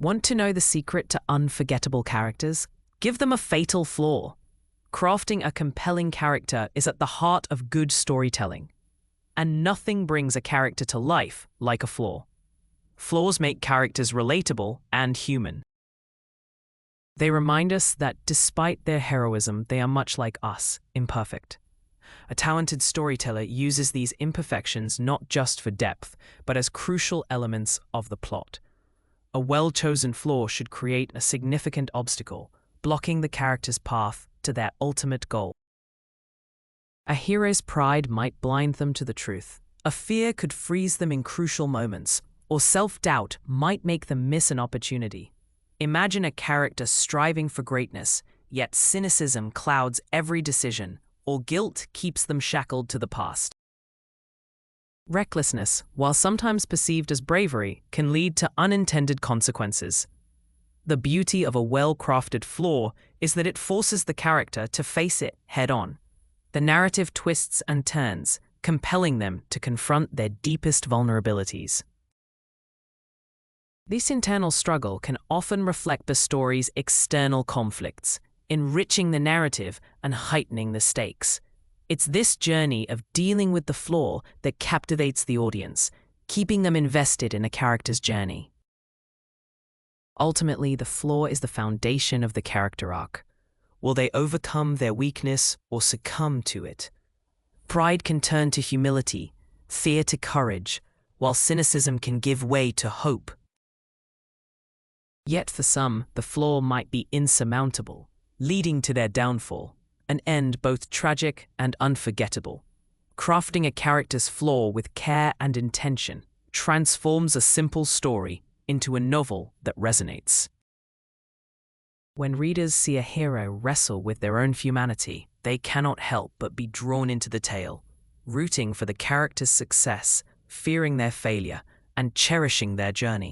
Want to know the secret to unforgettable characters? Give them a fatal flaw. Crafting a compelling character is at the heart of good storytelling. And nothing brings a character to life like a flaw. Flaws make characters relatable and human. They remind us that despite their heroism, they are much like us, imperfect. A talented storyteller uses these imperfections not just for depth, but as crucial elements of the plot. A well-chosen flaw should create a significant obstacle, blocking the character's path to their ultimate goal. A hero's pride might blind them to the truth. A fear could freeze them in crucial moments, or self-doubt might make them miss an opportunity. Imagine a character striving for greatness, yet cynicism clouds every decision, or guilt keeps them shackled to the past. Recklessness, while sometimes perceived as bravery, can lead to unintended consequences. The beauty of a well-crafted flaw is that it forces the character to face it head-on. The narrative twists and turns, compelling them to confront their deepest vulnerabilities. This internal struggle can often reflect the story's external conflicts, enriching the narrative and heightening the stakes. It's this journey of dealing with the flaw that captivates the audience, keeping them invested in a character's journey. Ultimately, the flaw is the foundation of the character arc. Will they overcome their weakness or succumb to it? Pride can turn to humility, fear to courage, while cynicism can give way to hope. Yet for some, the flaw might be insurmountable, leading to their downfall, an end both tragic and unforgettable. Crafting a character's flaw with care and intention transforms a simple story into a novel that resonates. When readers see a hero wrestle with their own humanity, they cannot help but be drawn into the tale, rooting for the character's success, fearing their failure, and cherishing their journey.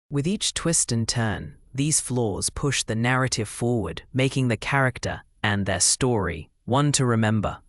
With each twist and turn, these flaws push the narrative forward, making the character and their story one to remember.